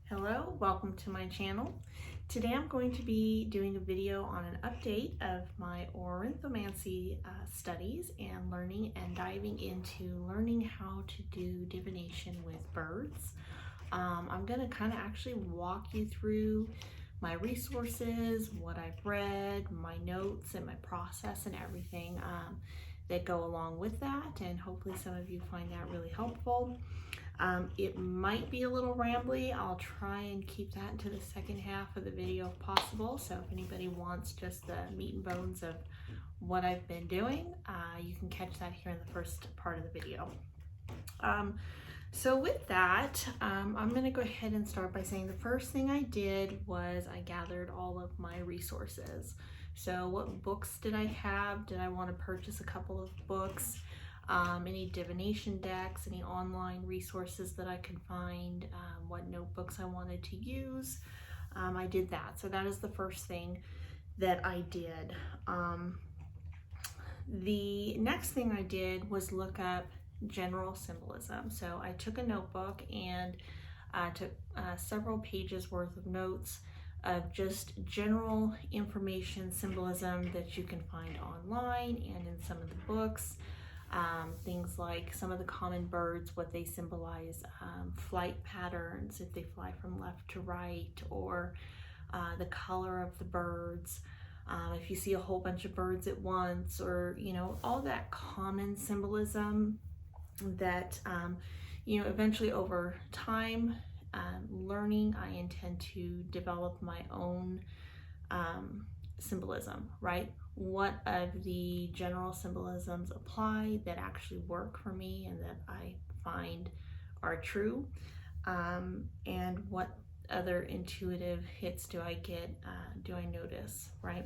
Hello, welcome to my channel. Today I'm going to be doing a video on an update of my Ornithomancy studies and learning and diving into learning how to do divination with birds. I'm going to kind of actually walk you through my resources, what I've read, my notes, and my process and everything that go along with that, and hopefully some of you find that really helpful. It might be a little rambly. I'll try and keep that to the second half of the video if possible. So if anybody wants just the meat and bones of what I've been doing, you can catch that here in the first part of the video. So with that, I'm going to go ahead and start by saying the first thing I did was I gathered all of my resources. So what books did I have? Did I want to purchase a couple of books? Any divination decks, any online resources that I could find, what notebooks I wanted to use. I did that. So that is the first thing that I did. The next thing I did was look up general symbolism. So I took a notebook and took several pages worth of notes of just general information, symbolism that you can find online and in some of the books. Things like some of the common birds, what they symbolize, flight patterns, if they fly from left to right, or the color of the birds, if you see a whole bunch of birds at once, or, you know, all that common symbolism that, you know, eventually over time, learning, I intend to develop my own symbolism, right? What of the general symbolisms apply that actually work for me and that I find are true, and what other intuitive hits do I get, do I notice, right?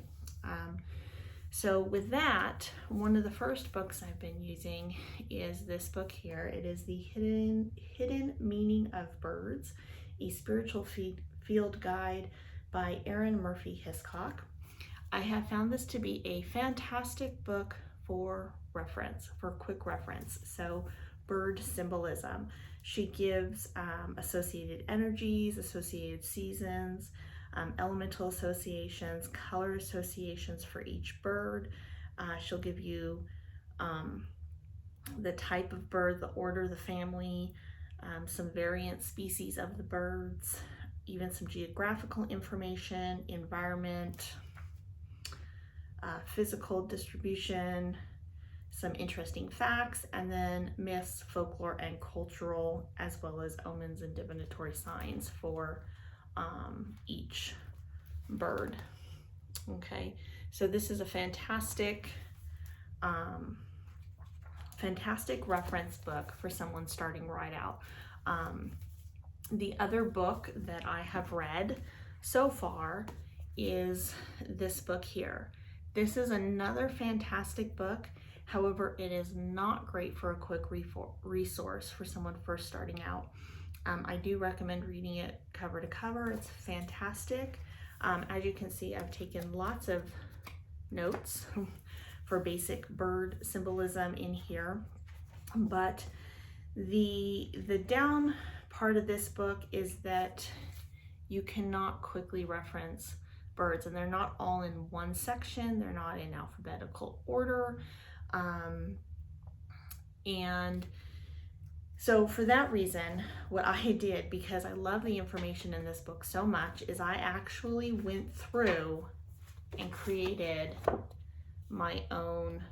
So with that, one of the first books I've been using is this book here. It is the Hidden Meaning of Birds, a Spiritual Field Guide by Erin Murphy Hiscock. I have found this to be a fantastic book for reference, for quick reference. So bird symbolism. She gives associated energies, associated seasons, elemental associations, color associations for each bird. She'll give you the type of bird, the order, the family, some variant species of the birds, even some geographical information, environment, physical distribution, some interesting facts, and then myths, folklore, and cultural, as well as omens and divinatory signs for each bird. Okay, so this is a fantastic reference book for someone starting right out. The other book that I have read so far is this book here. This is another fantastic book. However, it is not great for a quick resource for someone first starting out. I do recommend reading it cover to cover. It's fantastic. As you can see, I've taken lots of notes for basic bird symbolism in here. But the down part of this book is that you cannot quickly reference birds, and they're not all in one section. They're not in alphabetical order. And so for that reason, what I did, because I love the information in this book so much, is I actually went through and created my own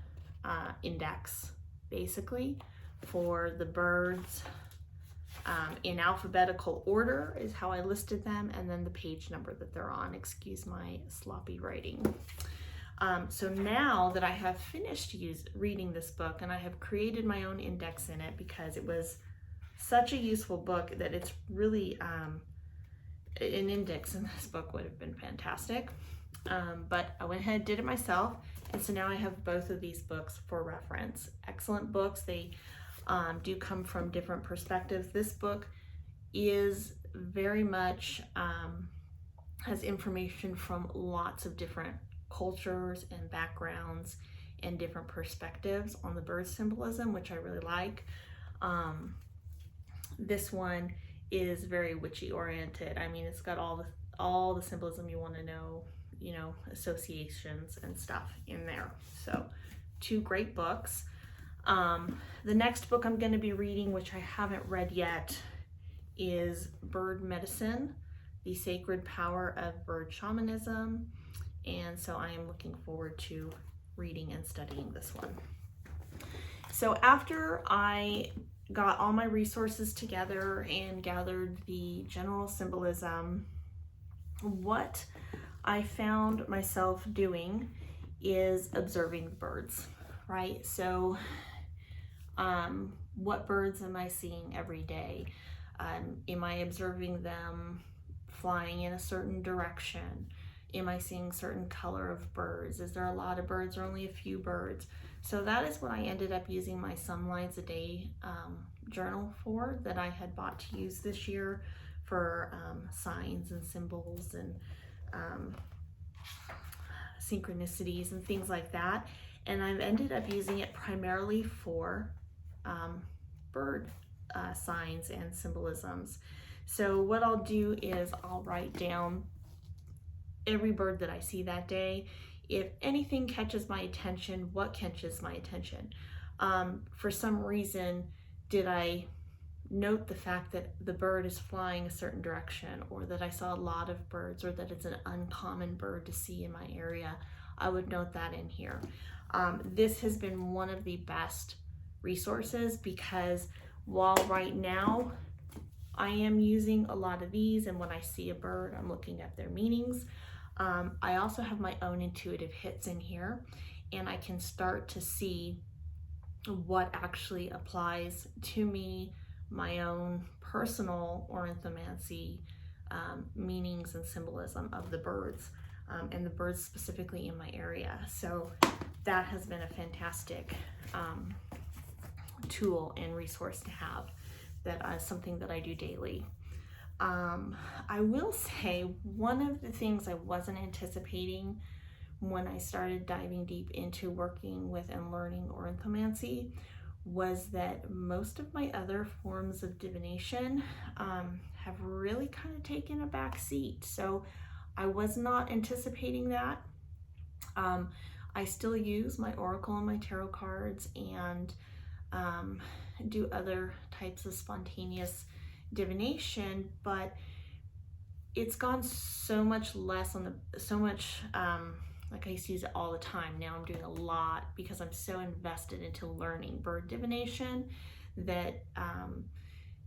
index, basically, for the birds. In alphabetical order is how I listed them, and then the page number that they're on. Excuse my sloppy writing. So now that I have finished reading this book, and I have created my own index in it because it was such a useful book that it's really, an index in this book would have been fantastic. But I went ahead and did it myself, and so now I have both of these books for reference. Excellent books. They do come from different perspectives. This book is very much has information from lots of different cultures and backgrounds and different perspectives on the bird symbolism, which I really like. This one is very witchy oriented. I mean, it's got all the symbolism you want to know, you know, associations and stuff in there. So 2 great books. The next book I'm going to be reading, which I haven't read yet, is Bird Medicine, The Sacred Power of Bird Shamanism. And so I am looking forward to reading and studying this one. So after I got all my resources together and gathered the general symbolism, what I found myself doing is observing the birds, right? So what birds am I seeing every day? Am I observing them flying in a certain direction? Am I seeing certain color of birds? Is there a lot of birds or only a few birds? So that is what I ended up using my Some Lines a Day journal for, that I had bought to use this year for signs and symbols and synchronicities and things like that. And I've ended up using it primarily for bird signs and symbolisms. So what I'll do is I'll write down every bird that I see that day. If anything catches my attention, what catches my attention? For some reason, did I note the fact that the bird is flying a certain direction, or that I saw a lot of birds, or that it's an uncommon bird to see in my area? I would note that in here. This has been one of the best resources, because while right now I am using a lot of these, and when I see a bird, I'm looking at their meanings, I also have my own intuitive hits in here, and I can start to see what actually applies to me, my own personal Ornithomancy meanings and symbolism of the birds, and the birds specifically in my area. So that has been a fantastic tool and resource to have. That is something that I do daily. I will say one of the things I wasn't anticipating when I started diving deep into working with and learning Ornithomancy was that most of my other forms of divination have really kind of taken a back seat. So I was not anticipating that. I still use my oracle and my tarot cards, and do other types of spontaneous divination, but it's gone so much less on the like I used to use it all the time. Now I'm doing a lot because I'm so invested into learning bird divination that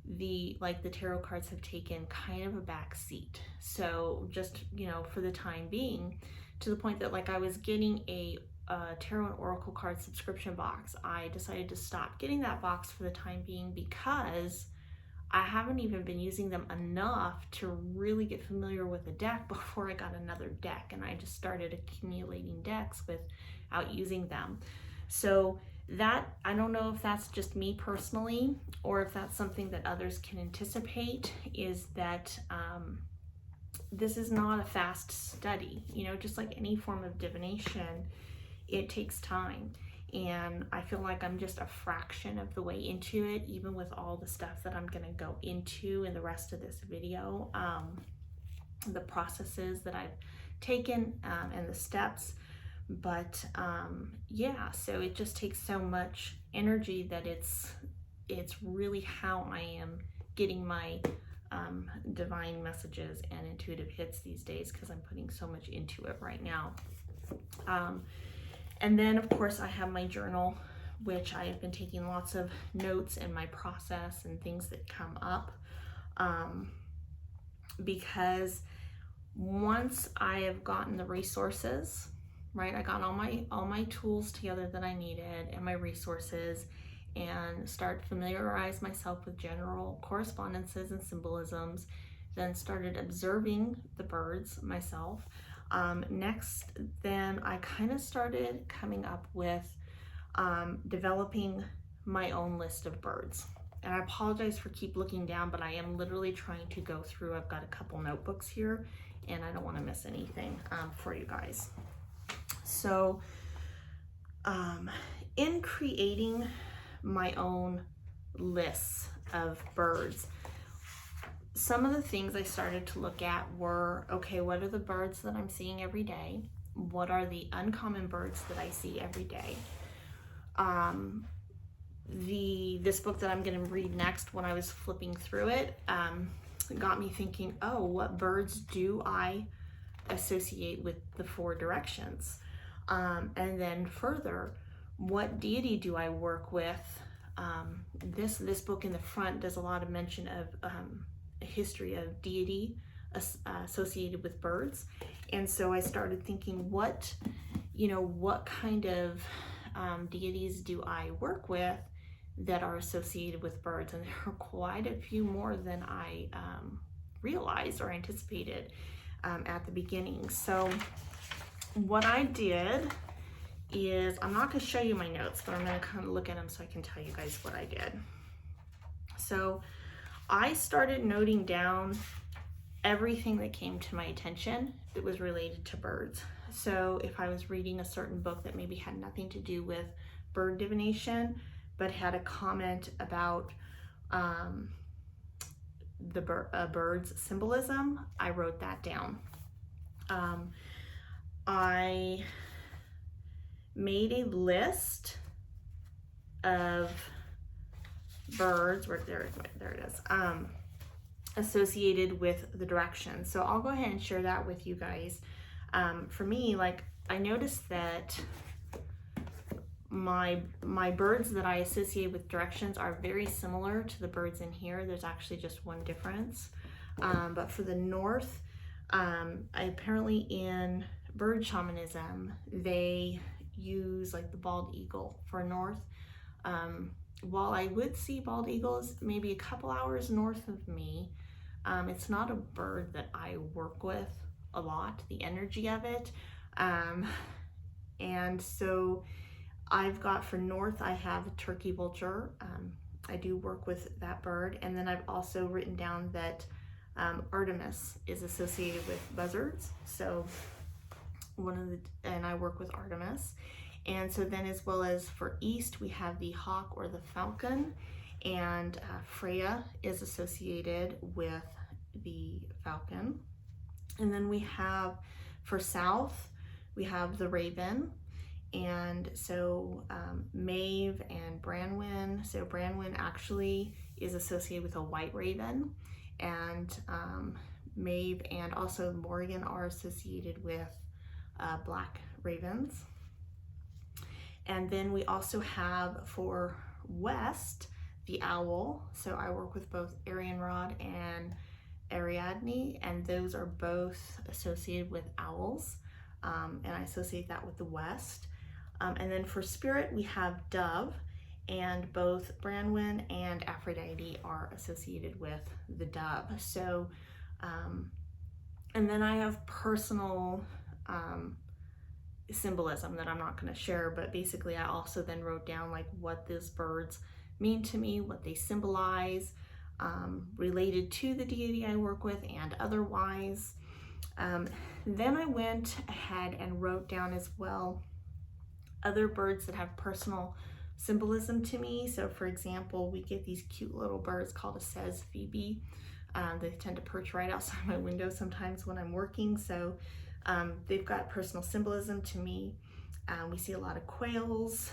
the tarot cards have taken kind of a back seat. So just, you know, for the time being, to the point that like I was getting a tarot and oracle card subscription box. I decided to stop getting that box for the time being because I haven't even been using them enough to really get familiar with the deck before I got another deck, and I just started accumulating decks without using them. So that, I don't know if that's just me personally, or if that's something that others can anticipate, is that this is not a fast study. You know, just like any form of divination, it takes time. And I feel like I'm just a fraction of the way into it, even with all the stuff that I'm going to go into in the rest of this video, the processes that I've taken and the steps. But yeah, so it just takes so much energy that it's really how I am getting my divine messages and intuitive hits these days, because I'm putting so much into it right now. And then, of course, I have my journal, which I have been taking lots of notes in my process and things that come up. Because once I have gotten the resources, right, I got all my tools together that I needed and my resources, and start familiarize myself with general correspondences and symbolisms, then started observing the birds myself. Next, then I kind of started coming up with developing my own list of birds. And I apologize for keep looking down, but I am literally trying to go through. I've got a couple notebooks here, and I don't want to miss anything for you guys. So in creating my own lists of birds, some of the things I started to look at were, okay, what are the birds that I'm seeing every day? What are the uncommon birds that I see every day? This book that I'm going to read next, when I was flipping through it, got me thinking, oh, what birds do I associate with the 4 directions? And then further, what deity do I work with? This book in the front does a lot of mention of a history of deity associated with birds. And so I started thinking, what kind of deities do I work with that are associated with birds? And there are quite a few more than I realized or anticipated at the beginning. So what I did is, I'm not going to show you my notes, but I'm going to kind of look at them so I can tell you guys what I did. So I started noting down everything that came to my attention that was related to birds. So if I was reading a certain book that maybe had nothing to do with bird divination, but had a comment about bird's symbolism, I wrote that down. I made a list of birds, there it is, associated with the direction. So I'll go ahead and share that with you guys. For me, like, I noticed that my birds that I associate with directions are very similar to the birds in here. There's actually just one difference. But for the north, apparently in bird shamanism, they use like the bald eagle for north. While I would see bald eagles maybe a couple hours north of me, it's not a bird that I work with a lot, the energy of it. And so I've got for north, I have a turkey vulture. I do work with that bird. And then I've also written down that Artemis is associated with buzzards. So and I work with Artemis. And so then, as well as for east, we have the hawk or the falcon, and Freya is associated with the falcon. And then we have for south, we have the raven. And so Maeve and Branwen. So Branwen actually is associated with a white raven, and Maeve and also Morgan are associated with black ravens. And then we also have for west the owl. So I work with both Arianrod and Ariadne, and those are both associated with owls, and I associate that with the west. And then for spirit, we have dove, and both Branwen and Aphrodite are associated with the dove. So, and then I have personal symbolism that I'm not going to share, but basically I also then wrote down like what these birds mean to me, what they symbolize, related to the deity I work with and otherwise. Then I went ahead and wrote down as well other birds that have personal symbolism to me. So for example, we get these cute little birds called a Says Phoebe. They tend to perch right outside my window sometimes when I'm working. So they've got personal symbolism to me. We see a lot of quails.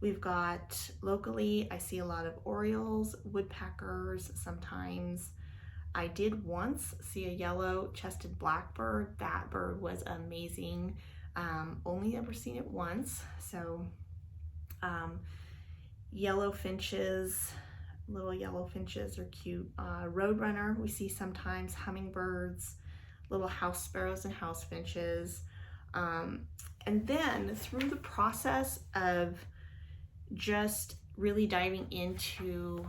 We've got locally, I see a lot of orioles, woodpeckers sometimes. I did once see a yellow-chested blackbird. That bird was amazing. Only ever seen it once. So yellow finches, little yellow finches are cute. Roadrunner, we see sometimes hummingbirds, little house sparrows and house finches. And then through the process of just really diving into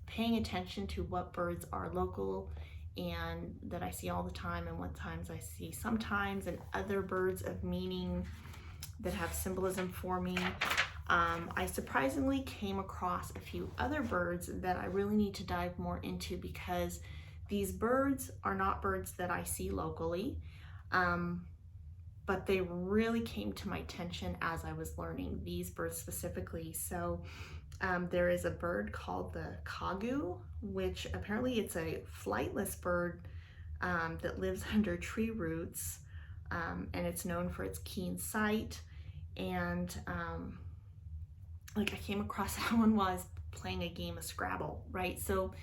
paying attention to what birds are local and that I see all the time and what times I see sometimes, and other birds of meaning that have symbolism for me, I surprisingly came across a few other birds that I really need to dive more into, because these birds are not birds that I see locally, but they really came to my attention as I was learning these birds specifically. So There is a bird called the Kagu, which apparently it's a flightless bird that lives under tree roots, and it's known for its keen sight. And like I came across that one while I was playing a game of Scrabble, right? So,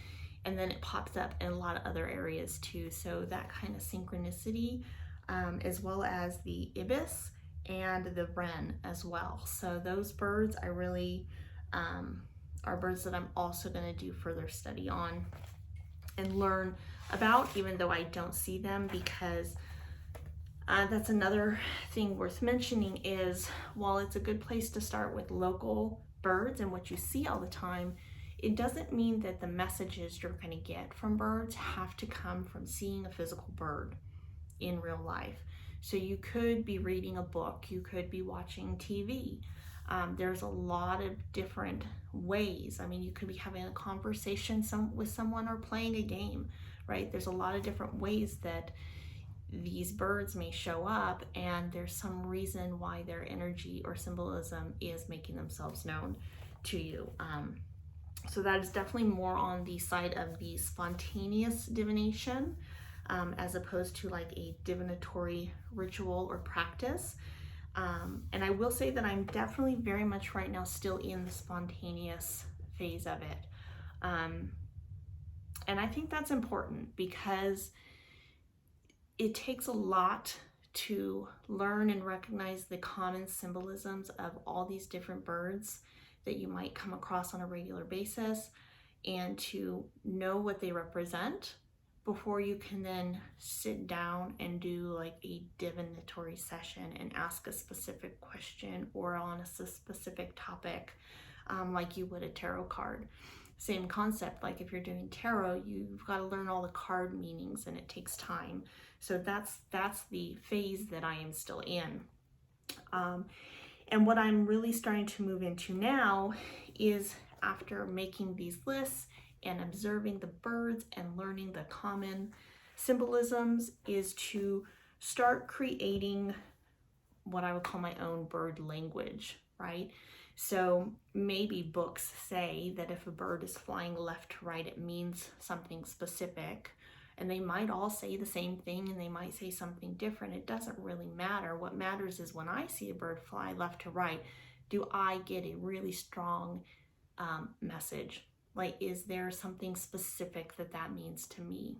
and then it pops up in a lot of other areas too. So that kind of synchronicity, as well as the ibis and the wren as well. So those birds I really are birds that I'm also going to do further study on and learn about, even though I don't see them, because that's another thing worth mentioning is while it's a good place to start with local birds and what you see all the time, it doesn't mean that the messages you're going to get from birds have to come from seeing a physical bird in real life. So you could be reading a book, you could be watching TV. There's a lot of different ways. I mean, you could be having a conversation with someone or playing a game, right? There's a lot of different ways that these birds may show up, and there's some reason why their energy or symbolism is making themselves known to you. So that is definitely more on the side of the spontaneous divination, as opposed to like a divinatory ritual or practice. And I will say that I'm definitely very much right now still in the spontaneous phase of it. And I think that's important because it takes a lot to learn and recognize the common symbolisms of all these different birds that you might come across on a regular basis, and to know what they represent before you can then sit down and do like a divinatory session and ask a specific question or on a specific topic, like you would a tarot card. Same concept, like if you're doing tarot, you've got to learn all the card meanings and it takes time. So that's the phase that I am still in. And what I'm really starting to move into now is, after making these lists and observing the birds and learning the common symbolisms, is to start creating what I would call my own bird language, right? So maybe books say that if a bird is flying left to right, it means something specific. And they might all say the same thing, and they might say something different. It doesn't really matter. What matters is when I see a bird fly left to right, do I get a really strong message? Like, is there something specific that means to me?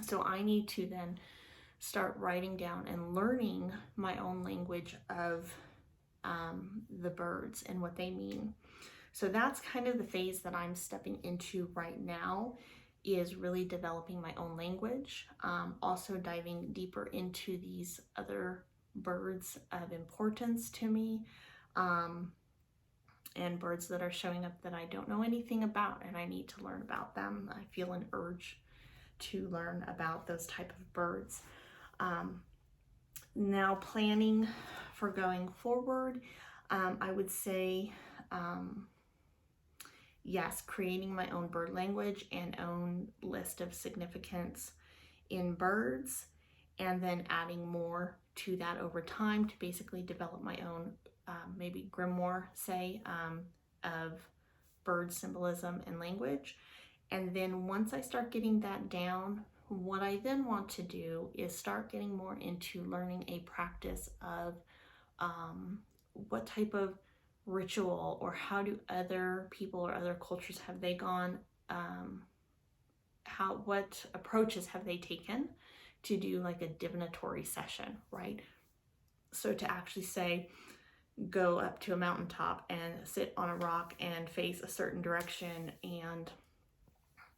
So I need to then start writing down and learning my own language of the birds and what they mean. So that's kind of the phase that I'm stepping into right now, is really developing my own language. Also diving deeper into these other birds of importance to me, and birds that are showing up that I don't know anything about and I need to learn about them. I feel an urge to learn about those type of birds. Now planning for going forward, I would say, yes, creating my own bird language and own list of significance in birds, and then adding more to that over time to basically develop my own maybe grimoire, say, of bird symbolism and language. And then once I start getting that down, what I then want to do is start getting more into learning a practice of what type of ritual, or how do other people or other cultures have they gone, what approaches have they taken to do like a divinatory session, right? So to actually say, go up to a mountaintop and sit on a rock and face a certain direction, and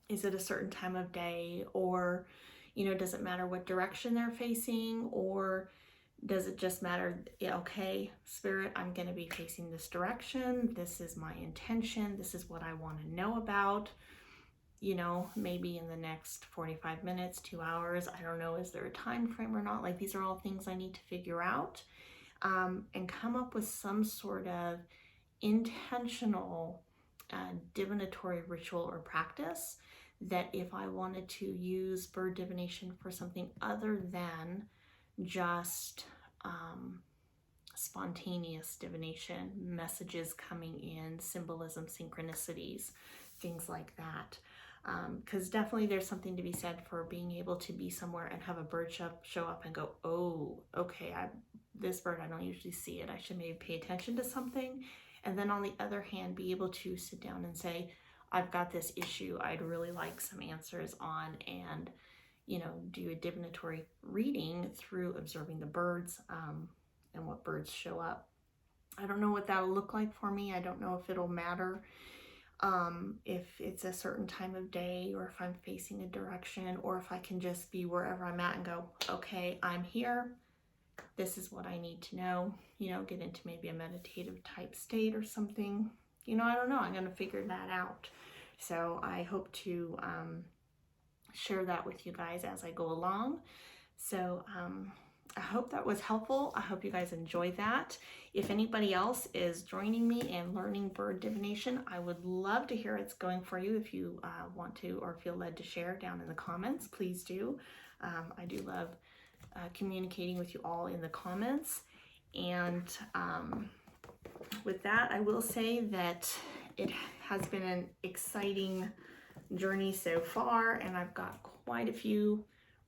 is it a certain time of day, or does it matter what direction they're facing, or does it just matter, okay, spirit, I'm going to be facing this direction, this is my intention, this is what I want to know about, maybe in the next 45 minutes, 2 hours, I don't know, is there a time frame or not? Like, these are all things I need to figure out, and come up with some sort of intentional divinatory ritual or practice, that if I wanted to use bird divination for something other than just spontaneous divination, messages coming in, symbolism, synchronicities, things like that. Because definitely there's something to be said for being able to be somewhere and have a bird show up and go, oh, okay, this bird, I don't usually see it. I should maybe pay attention to something. And then on the other hand, be able to sit down and say, I've got this issue I'd really like some answers on, and, you know, do a divinatory reading through observing the birds and what birds show up. I don't know what that'll look like for me. I don't know if it'll matter if it's a certain time of day, or if I'm facing a direction, or if I can just be wherever I'm at and go, okay, I'm here. This is what I need to know, you know, get into maybe a meditative type state or something. You know, I don't know. I'm going to figure that out. So I hope to share that with you guys as I go along. So I hope that was helpful. I hope you guys enjoyed that. If anybody else is joining me and learning bird divination, I would love to hear it's going for you. If you want to or feel led to share down in the comments, please do. I do love communicating with you all in the comments. And with that, I will say that it has been an exciting journey so far, and I've got quite a few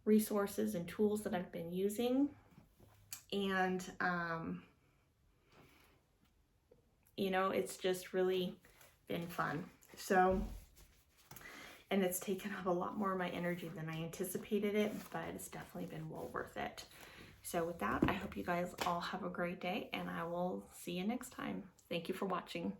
resources and tools that I've been using, and you know, it's just really been fun. So, and it's taken up a lot more of my energy than I anticipated it, but it's definitely been well worth it. So with that, I hope you guys all have a great day, and I will see you next time. Thank you for watching.